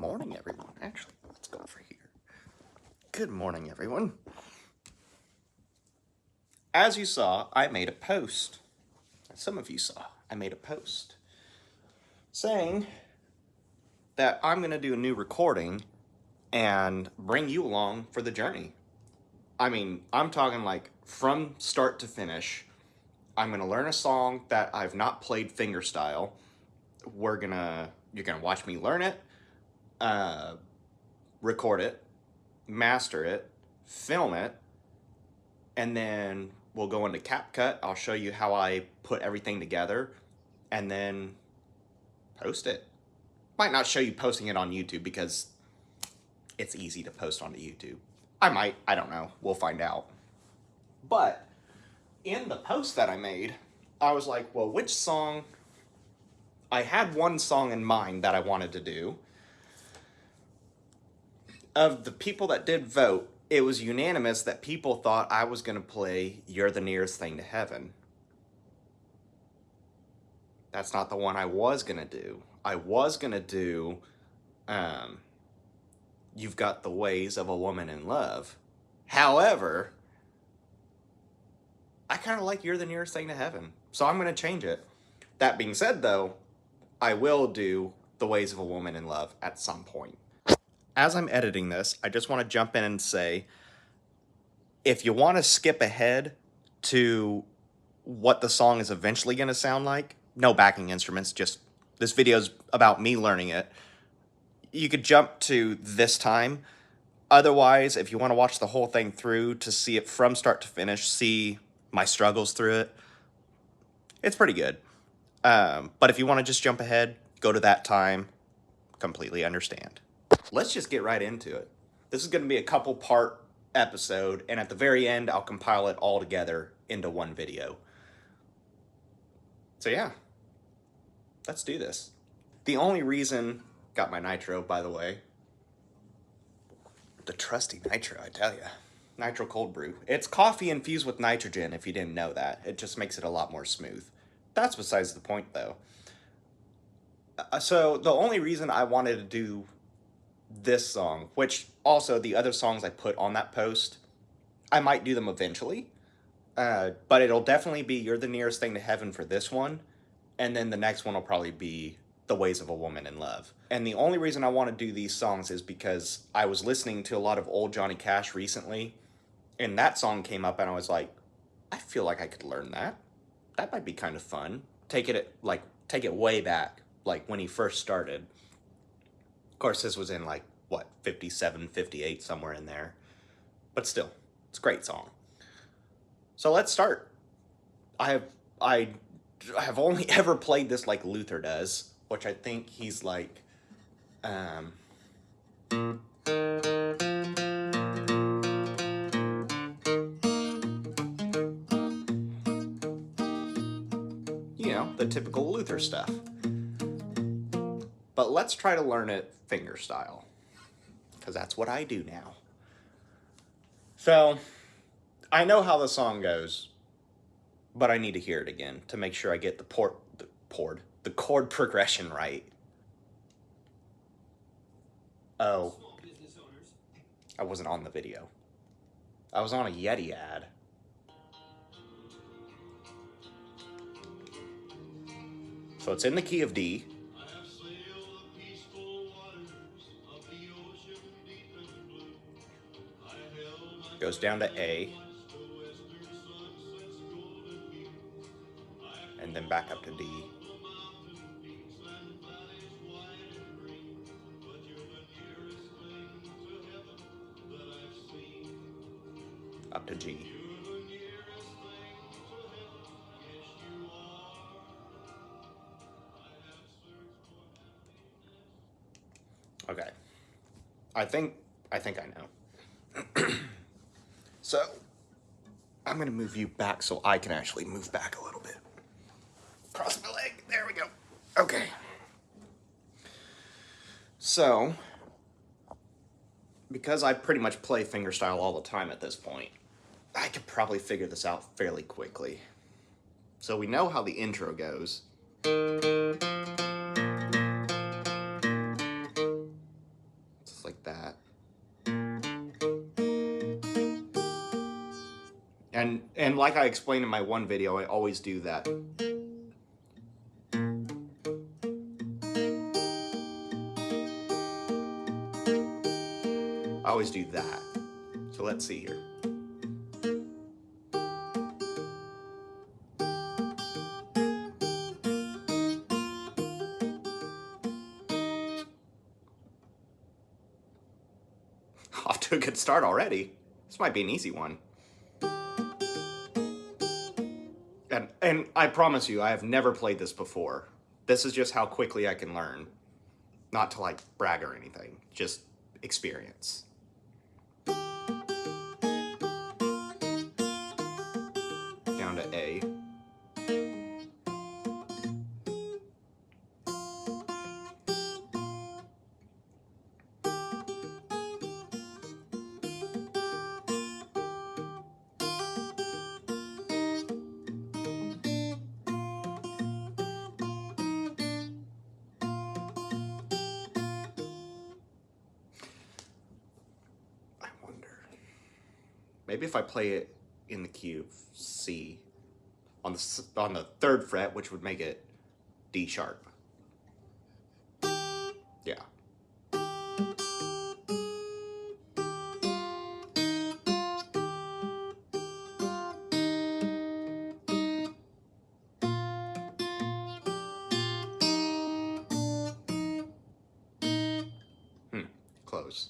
morning, everyone. Actually, let's go over here. Good morning, everyone. As you saw, I made a post. Some of you saw, I made a post saying that I'm going to do a new recording and bring you along for the journey. I mean, I'm talking like from start to finish. I'm going to learn a song that I've not played fingerstyle. You're going to watch me learn it, record it, master it, film it, and then we'll go into CapCut. I'll show you how I put everything together and then post it. Might not show you posting it on YouTube because it's easy to post onto YouTube. I don't know. We'll find out. But in the post that I made, I was like, well, which song? I had one song in mind that I wanted to do. Of the people that did vote, it was unanimous that people thought I was going to play You're the Nearest Thing to Heaven. That's not the one I was going to do. I was going to do You've Got the Ways of a Woman in Love. However, I kind of like You're the Nearest Thing to Heaven, so I'm going to change it. That being said, though, I will do The Ways of a Woman in Love at some point. As I'm editing this, I just want to jump in and say, if you want to skip ahead to what the song is eventually going to sound like, no backing instruments, just this video's about me learning it, you could jump to this time. Otherwise, if you want to watch the whole thing through to see it from start to finish, see my struggles through it, it's pretty good. But if you want to just jump ahead, go to that time, completely understand. Let's just get right into it. This is going to be a couple part episode, and at the very end, I'll compile it all together into one video. So yeah, let's do this. The only reason, got my nitro, by the way. The trusty nitro, I tell ya. Nitro cold brew. It's coffee infused with nitrogen, if you didn't know that. It just makes it a lot more smooth. That's besides the point, though. So the only reason I wanted to do this song, which also the other songs I put on that post, I might do them eventually, but it'll definitely be You're the Nearest Thing to Heaven for this one, and then the next one will probably be The Ways of a Woman in Love. And the only reason I want to do these songs is because I was listening to a lot of old Johnny Cash recently, and that song came up and I was like, I feel like I could learn that. That might be kind of fun. Take it way back, like when he first started. Of course, this was in 57, 58, somewhere in there. But still, it's a great song. So let's start. I have only ever played this like Luther does, which I think he's like, the typical Luther stuff. But let's try to learn it fingerstyle, because that's what I do now. So, I know how the song goes, but I need to hear it again to make sure I get the chord progression right. Oh, I wasn't on the video. I was on a Yeti ad. So it's in the key of D. Goes down to A. And then back up to D. Up to G. Okay. I think I know. So, I'm going to move you back so I can actually move back a little bit. Cross my leg. There we go. Okay. So, because I pretty much play fingerstyle all the time at this point, I could probably figure this out fairly quickly. So we know how the intro goes. And like I explained in my one video, I always do that. I always do that. So let's see here. Off to a good start already. This might be an easy one. And I promise you, I have never played this before. This is just how quickly I can learn. Not to like brag or anything, just experience. Down to A. Maybe if I play it in the key of C on the 3rd fret, which would make it D sharp. Yeah. Close.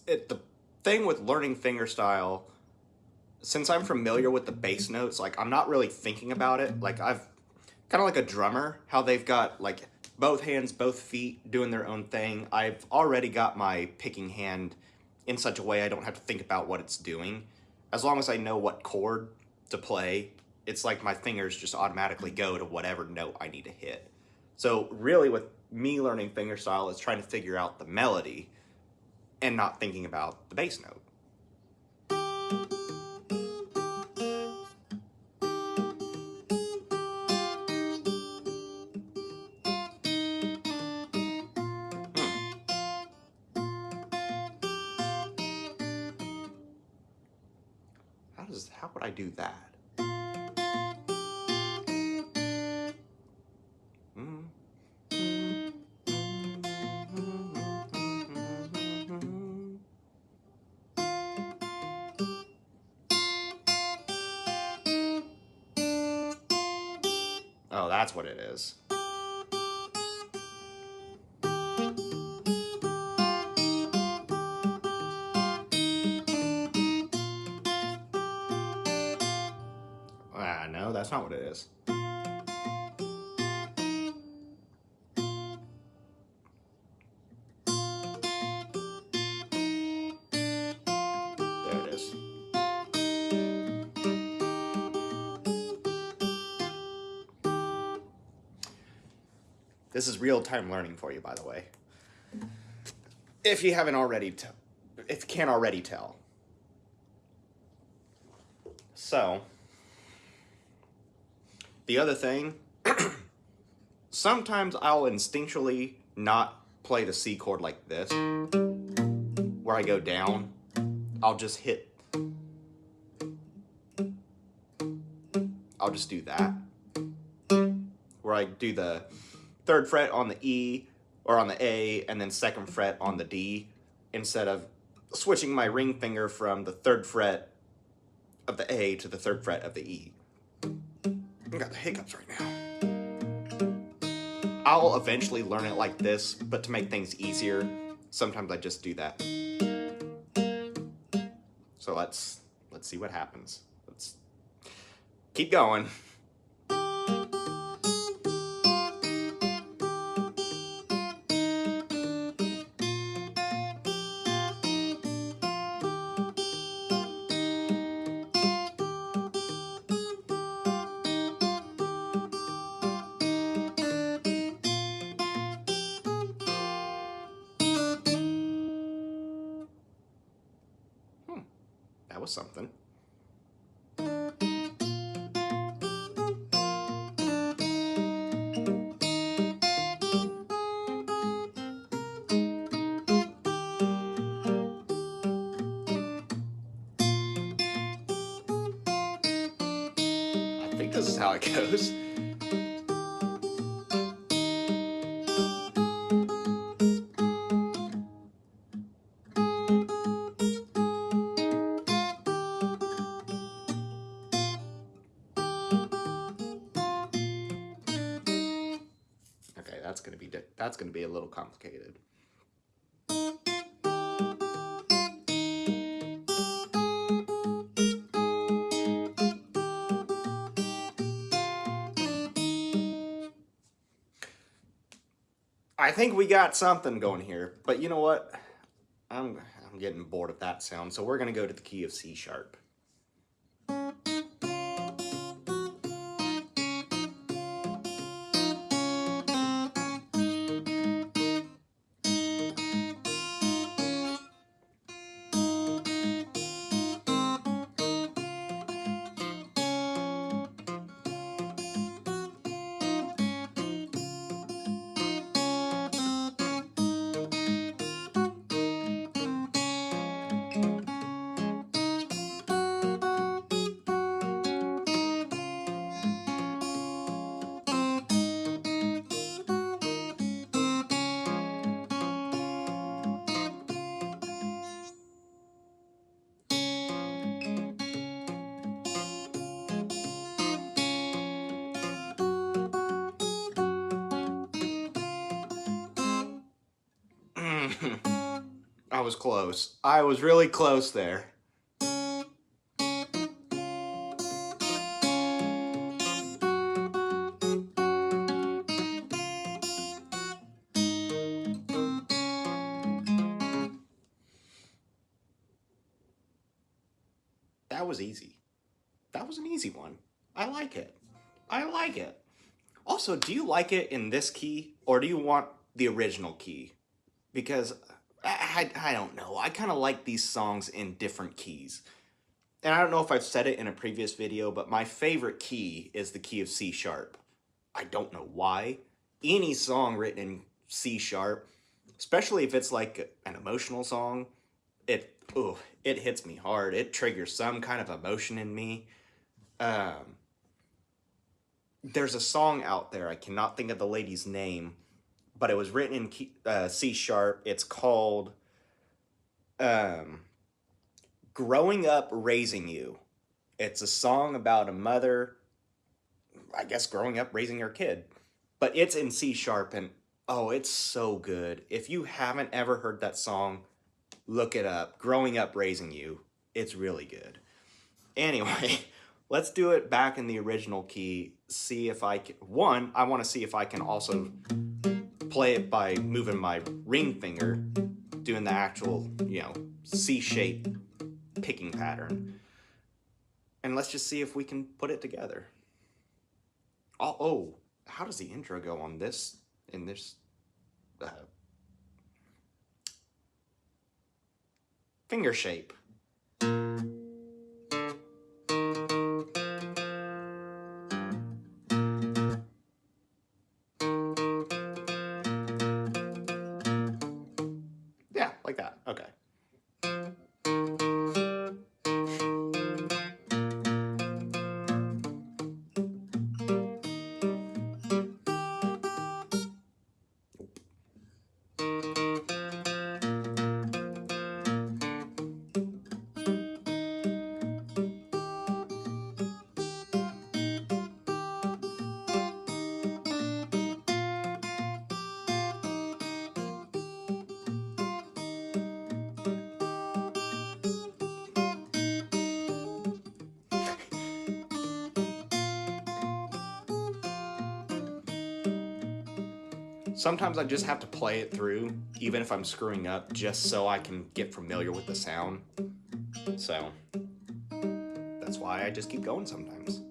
The thing with learning fingerstyle, since I'm familiar with the bass notes, like I'm not really thinking about it. Like I've kind of like a drummer, how they've got like both hands, both feet doing their own thing. I've already got my picking hand in such a way I don't have to think about what it's doing. As long as I know what chord to play, it's like my fingers just automatically go to whatever note I need to hit. So really with me learning fingerstyle is trying to figure out the melody and not thinking about the bass note. How would I do that? Oh, that's what it is. No, that's not what it is. There it is. This is real-time learning for you, by the way. If you haven't already, if you can't already tell. So, the other thing, sometimes I'll instinctually not play the C chord like this, where I go down. I'll just do that, where I do the 3rd fret on the E or on the A and then 2nd fret on the D, instead of switching my ring finger from the 3rd fret of the A to the 3rd fret of the E. I got the hiccups right now. I'll eventually learn it like this, but to make things easier, sometimes I just do that. So let's see what happens. Let's keep going. That was something. I think this is how it goes. Okay, that's gonna be a little complicated. I think we got something going here, but you know what? I'm getting bored of that sound, so we're gonna go to the key of C sharp. I was close. I was really close there. That was easy. That was an easy one. I like it. I like it. Also, do you like it in this key, or do you want the original key? Because I don't know. I kind of like these songs in different keys. And I don't know if I've said it in a previous video, but my favorite key is the key of C sharp. I don't know why. Any song written in C sharp, especially if it's like an emotional song, it hits me hard. It triggers some kind of emotion in me. There's a song out there, I cannot think of the lady's name, but it was written in C sharp. It's called Growing Up Raising You. It's a song about a mother, I guess, growing up raising her kid. But it's in C sharp, and oh, it's so good. If you haven't ever heard that song, look it up. Growing Up Raising You. It's really good. Anyway, let's do it back in the original key. See if I can... One, I want to see if I can also play it by moving my ring finger, doing the actual, C-shape picking pattern. And let's just see if we can put it together. Oh, how does the intro go on this, in this finger shape? Yeah, like that. Okay. Sometimes I just have to play it through, even if I'm screwing up, just so I can get familiar with the sound. So, that's why I just keep going sometimes.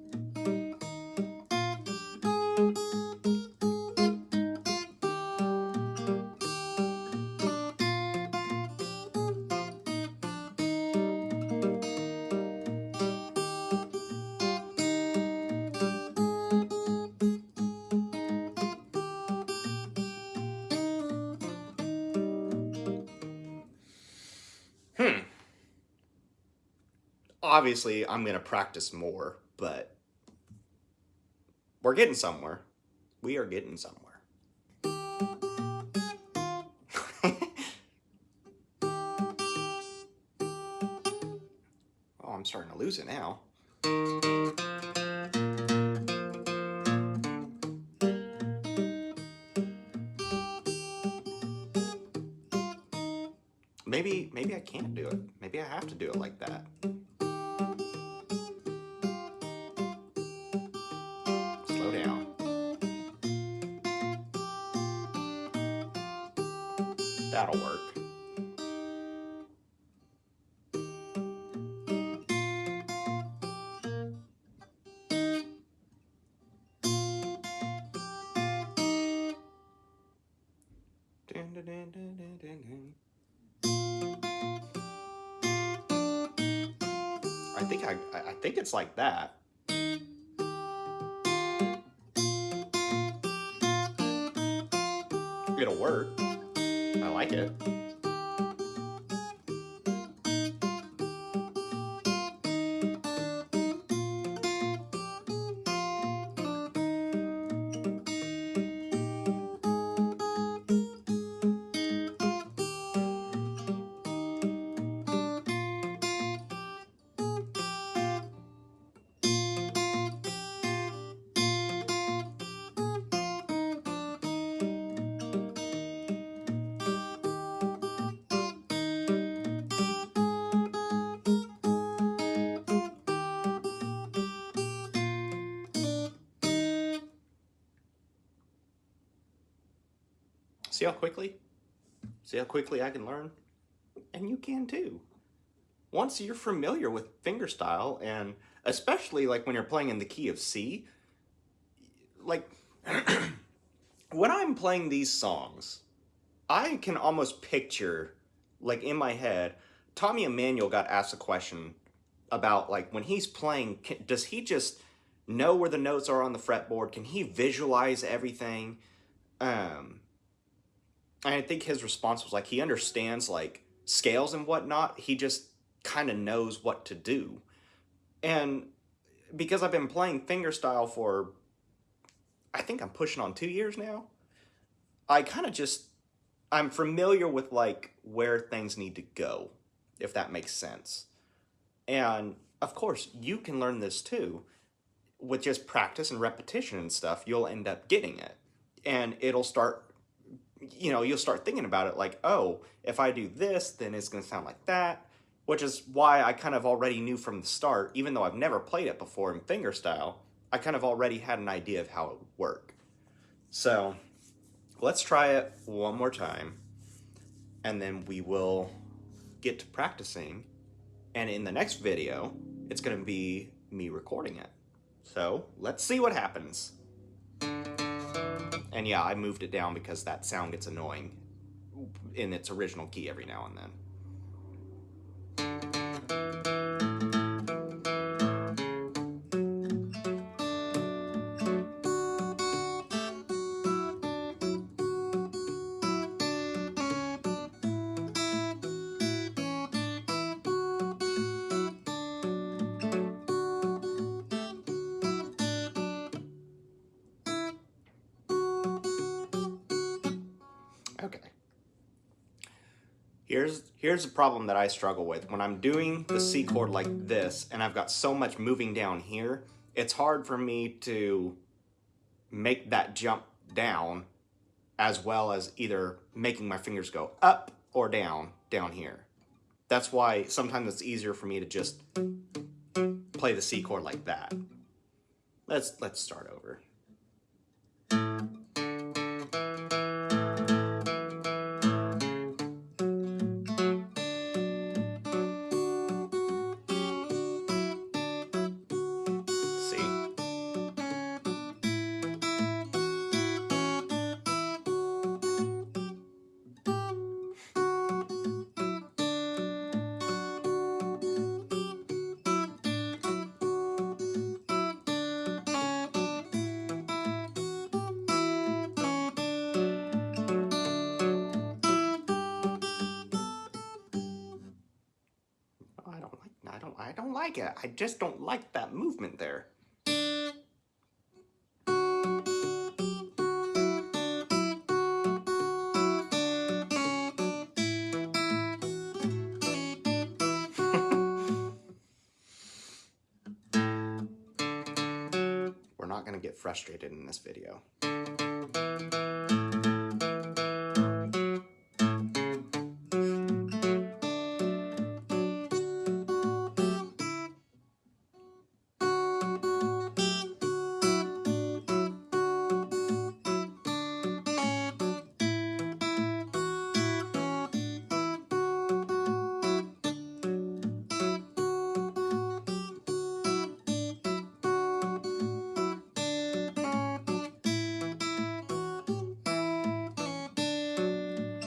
Obviously, I'm going to practice more, but we're getting somewhere. We are getting somewhere. Oh, I'm starting to lose it now. Maybe I can't do it. Maybe I have to do it like that. Slow down. That'll work. Dun, dun, dun, dun, dun, dun, dun. I think it's like that. It'll work. I like it. See how quickly? See how quickly I can learn? And you can too. Once you're familiar with fingerstyle, and especially like when you're playing in the key of C, like when I'm playing these songs, I can almost picture, like in my head, Tommy Emmanuel got asked a question about like when he's playing, does he just know where the notes are on the fretboard? Can he visualize everything? I think his response was like he understands like scales and whatnot. He just kind of knows what to do. And because I've been playing fingerstyle for, I think I'm pushing on 2 years now, I kind of just, I'm familiar with like where things need to go, if that makes sense. And of course, you can learn this too. With just practice and repetition and stuff, you'll end up getting it. And it'll start, you'll start thinking about it like, oh, if I do this, then it's going to sound like that, which is why I kind of already knew from the start, even though I've never played it before in fingerstyle, I kind of already had an idea of how it would work. So let's try it one more time, and then we will get to practicing. And in the next video, it's going to be me recording it. So let's see what happens. And yeah, I moved it down because that sound gets annoying in its original key every now and then. Okay. Here's a problem that I struggle with. When I'm doing the C chord like this, and I've got so much moving down here, it's hard for me to make that jump down as well as either making my fingers go up or down here. That's why sometimes it's easier for me to just play the C chord like that. Let's start over. I don't like it. I just don't like that movement there. We're not gonna get frustrated in this video.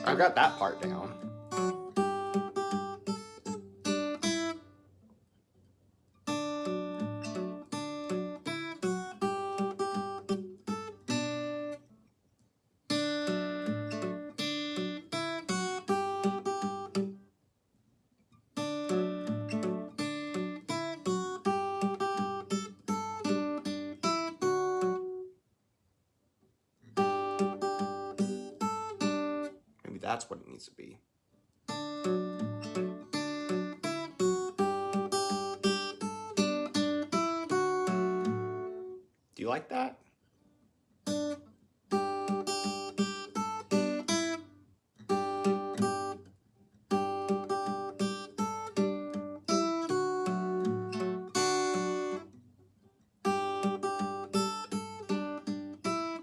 I got that part down. Maybe that's what it needs to be. Do you like that?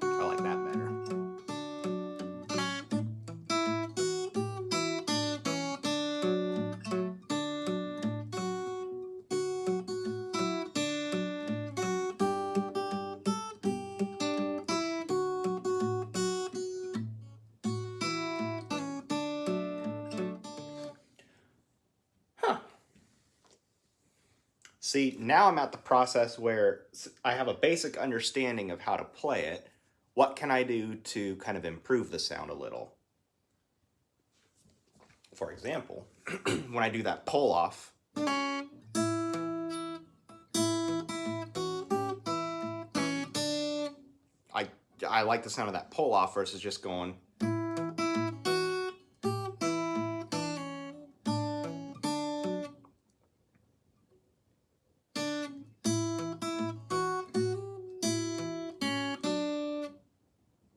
I like that better. Huh. See, now I'm at the process where I have a basic understanding of how to play it. What can I do to kind of improve the sound a little? For example, when I do that pull off, I like the sound of that pull off versus just going.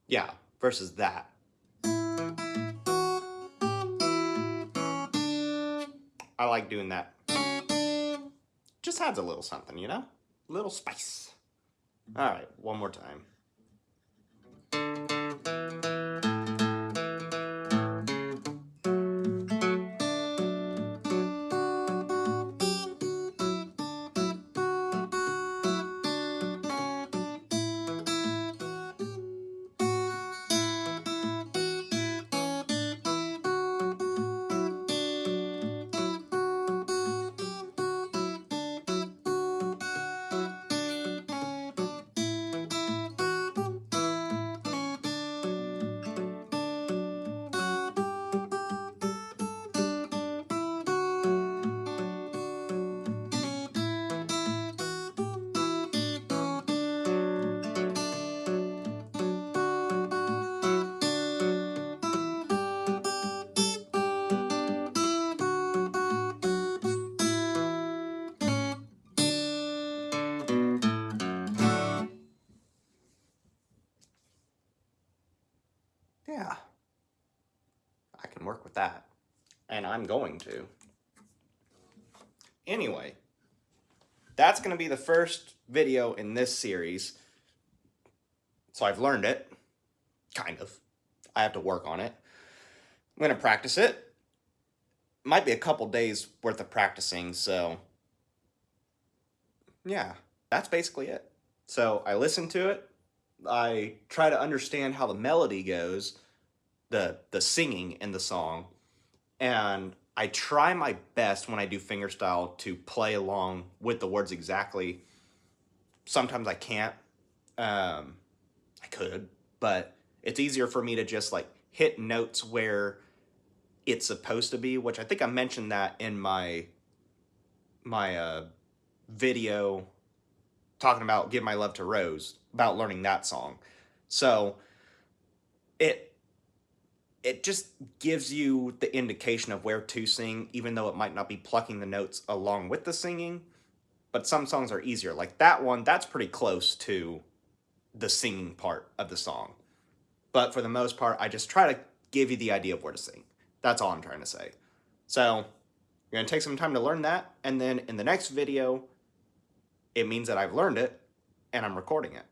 Yeah, versus that. I like doing that. Just adds a little something, you know? A little spice. All right, one more time. Yeah, I can work with that. And I'm going to. Anyway, that's going to be the first video in this series. So I've learned it, kind of. I have to work on it. I'm going to practice it. Might be a couple days worth of practicing, so yeah, that's basically it. So I listen to it. I try to understand how the melody goes, the singing in the song, and I try my best when I do fingerstyle to play along with the words exactly. Sometimes I can't. I could, but it's easier for me to just like hit notes where it's supposed to be, which I think I mentioned that in my my video talking about Give My Love to Rose, about learning that song. So it just gives you the indication of where to sing, even though it might not be plucking the notes along with the singing. But some songs are easier. Like that one, that's pretty close to the singing part of the song. But for the most part, I just try to give you the idea of where to sing. That's all I'm trying to say. So you're going to take some time to learn that, and then in the next video, it means that I've learned it, and I'm recording it.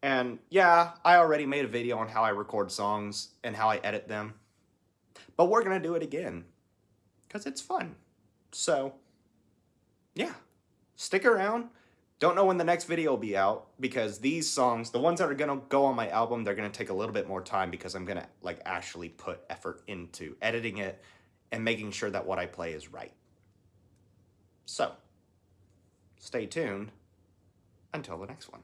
And yeah, I already made a video on how I record songs and how I edit them, but we're going to do it again, because it's fun. So, yeah, stick around. Don't know when the next video will be out, because these songs, the ones that are going to go on my album, they're going to take a little bit more time, because I'm going to like actually put effort into editing it and making sure that what I play is right. So, stay tuned until the next one.